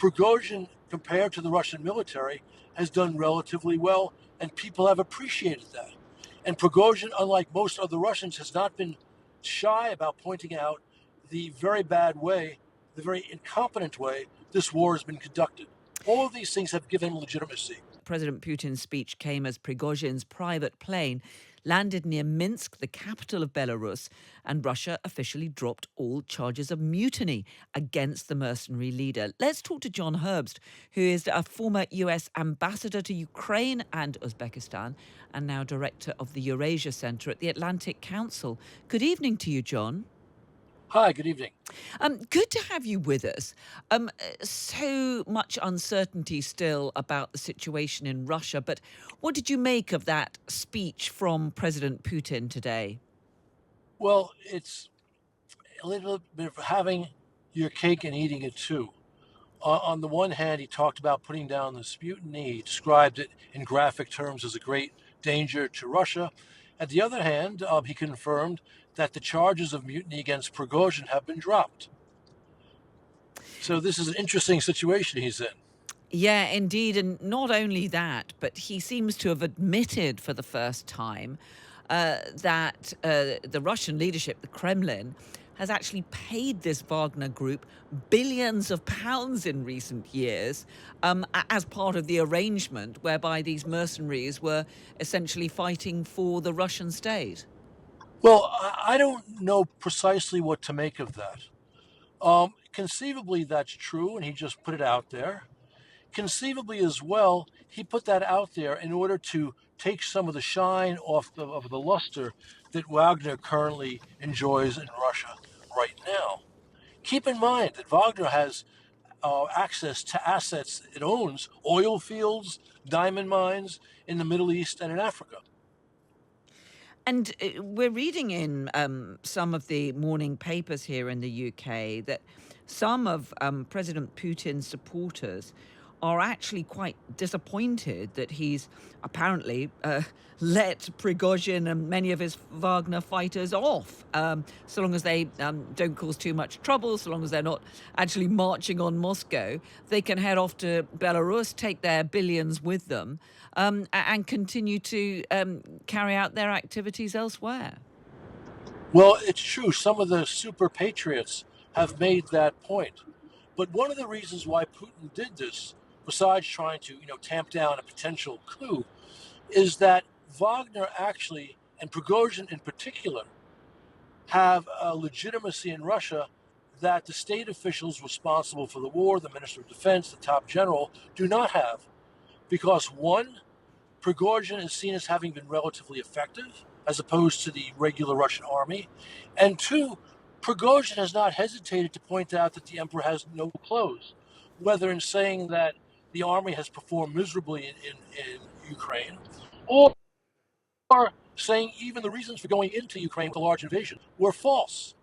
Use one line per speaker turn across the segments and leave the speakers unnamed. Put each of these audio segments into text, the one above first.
Prigozhin, compared to the Russian military, has done relatively well, and people have appreciated that. And Prigozhin, unlike most other Russians, has not been shy about pointing out the very bad way, the very incompetent way this war has been conducted. All of these things have given him legitimacy.
President Putin's speech came as Prigozhin's private plane landed near Minsk, the capital of Belarus, and Russia officially dropped all charges of mutiny against the mercenary leader. Let's talk to John Herbst, who is a former US ambassador to Ukraine and Uzbekistan, and now director of the Eurasia Centre at the Atlantic Council. Good evening to you, John.
Hi, good evening.
Good to have you with us. So much uncertainty still about the situation in Russia, but what did you make of that speech from President Putin today?
Well, it's a little bit of having your cake and eating it too. On the one hand, he talked about putting down this mutiny. He described it in graphic terms as a great danger to Russia. At the other hand, he confirmed that the charges of mutiny against Prigozhin have been dropped. So this is an interesting situation he's in.
Yeah, indeed. And not only that, but he seems to have admitted for the first time that the Russian leadership, the Kremlin, has actually paid this Wagner group billions of pounds in recent years as part of the arrangement whereby these mercenaries were essentially fighting for the Russian state.
Well, I don't know precisely what to make of that. Conceivably, that's true, and he just put it out there. Conceivably, as well, he put that out there in order to take some of the shine off of the luster that Wagner currently enjoys in Russia right now. Keep in mind that Wagner has access to assets it owns, oil fields, diamond mines in the Middle East and in Africa.
And we're reading in some of the morning papers here in the UK that some of President Putin's supporters are actually quite disappointed that he's apparently let Prigozhin and many of his Wagner fighters off, so long as they don't cause too much trouble, so long as they're not actually marching on Moscow, they can head off to Belarus, take their billions with them, and continue to carry out their activities elsewhere.
Well, it's true. Some of the super patriots have made that point. But one of the reasons why Putin did this, besides trying to, tamp down a potential coup, is that Wagner actually, and Prigozhin in particular, have a legitimacy in Russia that the state officials responsible for the war, the Minister of Defense, the top general, do not have. Because one, Prigozhin is seen as having been relatively effective as opposed to the regular Russian army. And two, Prigozhin has not hesitated to point out that the emperor has no clothes, whether in saying that the army has performed miserably in Ukraine, or saying even the reasons for going into Ukraine with a large invasion were false.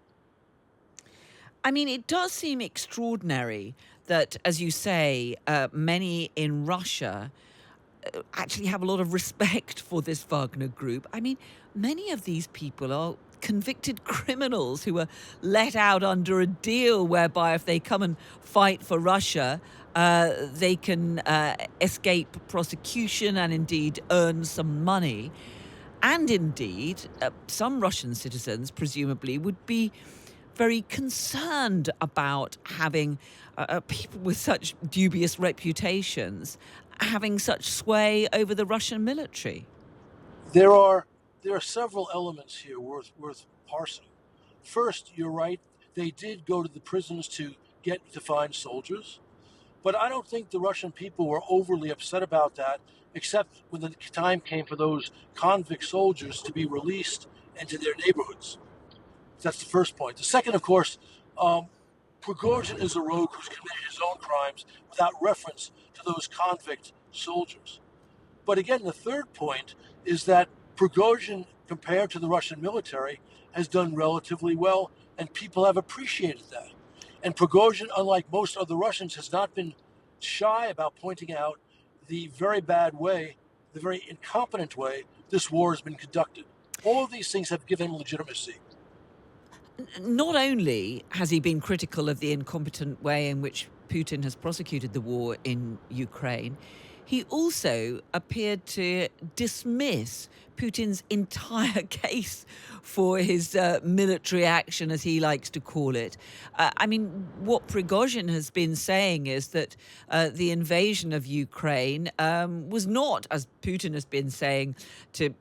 I mean, it does seem extraordinary that, as you say, many in Russia actually have a lot of respect for this Wagner group. I mean, many of these people are convicted criminals who were let out under a deal whereby if they come and fight for Russia, they can escape prosecution and indeed earn some money. And indeed, some Russian citizens presumably would be very concerned about having people with such dubious reputations having such sway over the Russian military.
There are several elements here worth parsing. First, you're right; they did go to the prisons to find soldiers, but I don't think the Russian people were overly upset about that, except when the time came for those convict soldiers to be released into their neighborhoods. That's the first point. The second, of course, Prigozhin is a rogue who's committed his own crimes without reference to those convict soldiers. But again, the third point is that Prigozhin, compared to the Russian military, has done relatively well, and people have appreciated that. And Prigozhin, unlike most other Russians, has not been shy about pointing out the very bad way, the very incompetent way this war has been conducted. All of these things have given him legitimacy.
Not only has he been critical of the incompetent way in which Putin has prosecuted the war in Ukraine, he also appeared to dismiss Putin's entire case for his military action, as he likes to call it. I mean, what Prigozhin has been saying is that the invasion of Ukraine was not, as Putin has been saying, to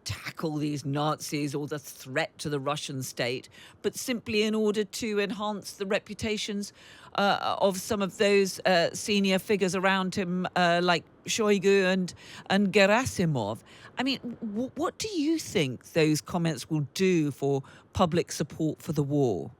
tackle these Nazis or the threat to the Russian state, but simply in order to enhance the reputations of some of those senior figures around him, like Shoigu and Gerasimov. I mean, what do you think those comments will do for public support for the war?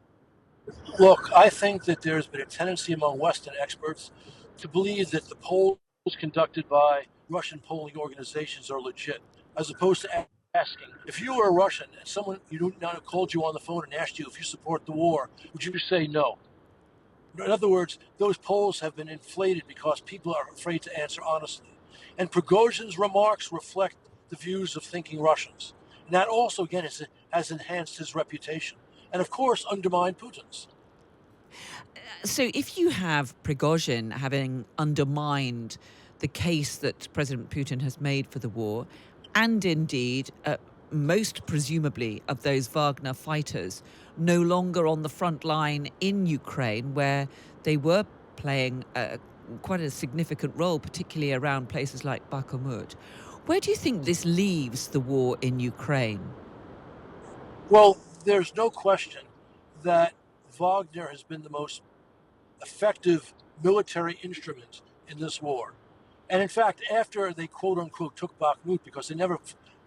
Look, I think that there's been a tendency among Western experts to believe that the polls conducted by Russian polling organizations are legit, as opposed to asking, if you were a Russian and someone you do not called you on the phone and asked you if you support the war, would you say no? In other words, those polls have been inflated because people are afraid to answer honestly. And Prigozhin's remarks reflect the views of thinking Russians. And that also, again, has enhanced his reputation. And of course, undermined Putin's.
So if you have Prigozhin having undermined the case that President Putin has made for the war, and indeed, most presumably of those Wagner fighters no longer on the front line in Ukraine, where they were playing quite a significant role, particularly around places like Bakhmut. Where do you think this leaves the war in Ukraine?
Well, there's no question that Wagner has been the most effective military instrument in this war. And in fact, after they quote unquote took Bakhmut because they never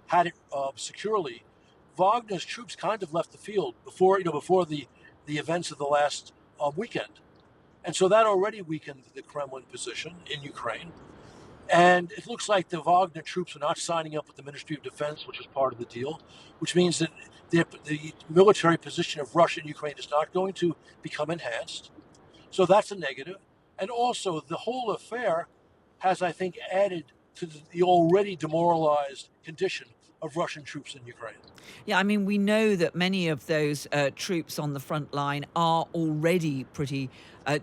had it securely, Wagner's troops kind of left the field before the events of the last weekend. And so that already weakened the Kremlin position in Ukraine. And it looks like the Wagner troops are not signing up with the Ministry of Defense, which is part of the deal, which means that the military position of Russia and Ukraine is not going to become enhanced. So that's a negative. And also, the whole affair has, I think, added to the already demoralized condition of Russian troops in Ukraine.
Yeah, I mean, we know that many of those troops on the front line are already pretty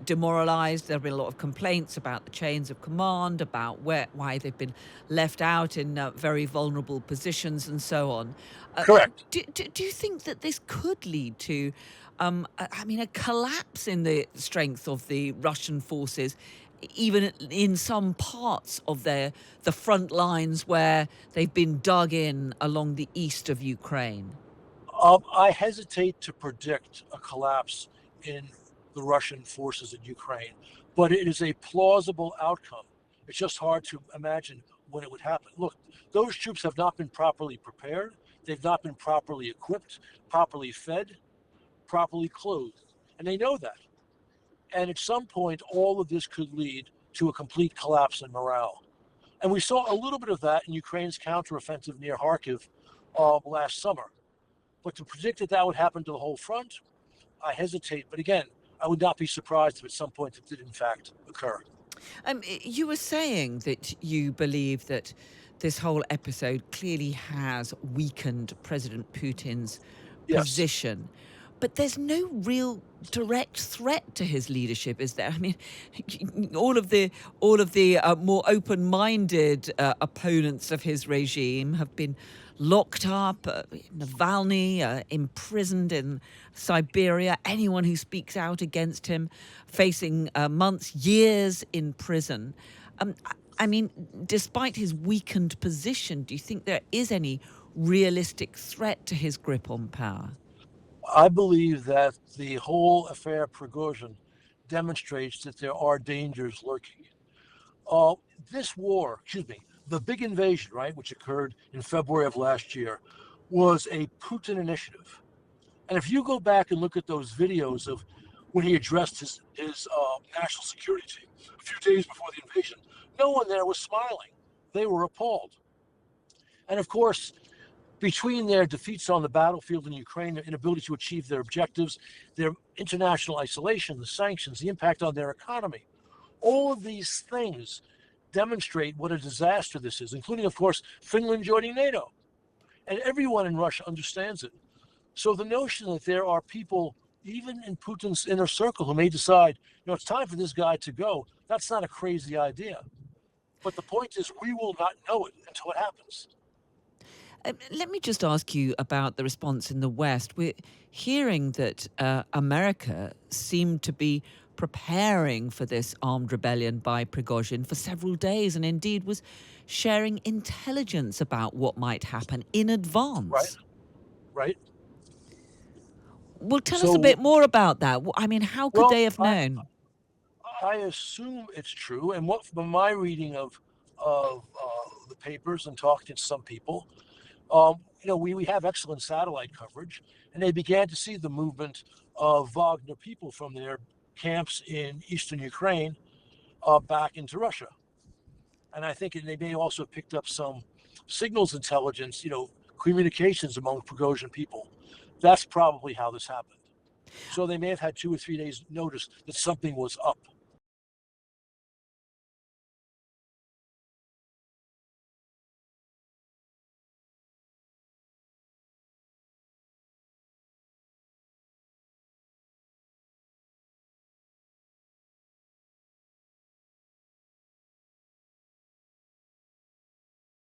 demoralized. There have been a lot of complaints about the chains of command, about why they've been left out in very vulnerable positions and so on.
Correct.
Do you think that this could lead to, a collapse in the strength of the Russian forces, even in some parts of the front lines where they've been dug in along the east of Ukraine?
I hesitate to predict a collapse in the Russian forces in Ukraine, but it is a plausible outcome. It's just hard to imagine when it would happen. Look, those troops have not been properly prepared. They've not been properly equipped, properly fed, properly clothed, and they know that. And at some point, all of this could lead to a complete collapse in morale. And we saw a little bit of that in Ukraine's counteroffensive near Kharkiv last summer. But to predict that would happen to the whole front, I hesitate. But again, I would not be surprised if at some point it did in fact occur.
You were saying that you believe that this whole episode clearly has weakened President Putin's
Yes.
position. But there's no real direct threat to his leadership, is there? I mean, all of the more open-minded opponents of his regime have been locked up. Navalny imprisoned in Siberia. Anyone who speaks out against him facing months, years in prison. I mean, despite his weakened position, do you think there is any realistic threat to his grip on power?
I believe that the whole affair of Prigozhin demonstrates that there are dangers lurking. Uh, this war, the big invasion, right, which occurred in February of last year, was a Putin initiative. And if you go back and look at those videos of when he addressed his national security team a few days before the invasion, no one there was smiling. They were appalled. And of course, between their defeats on the battlefield in Ukraine, their inability to achieve their objectives, their international isolation, the sanctions, the impact on their economy, all of these things demonstrate what a disaster this is, including, of course, Finland joining NATO. And everyone in Russia understands it. So the notion that there are people, even in Putin's inner circle, who may decide, it's time for this guy to go. That's not a crazy idea. But the point is, we will not know it until it happens.
Let me just ask you about the response in the West. We're hearing that America seemed to be preparing for this armed rebellion by Prigozhin for several days, and indeed was sharing intelligence about what might happen in
Right?
advance.
Right?
Well, tell us a
So,
bit more about that. I mean, how could
well,
they have known?
I assume it's true. And what from my reading of the papers and talking to some people, we have excellent satellite coverage, and they began to see the movement of Wagner people from their camps in eastern Ukraine back into Russia. And I think they may also have picked up some signals intelligence, communications among Prigozhin people. That's probably how this happened. So they may have had 2 or 3 days notice that something was up.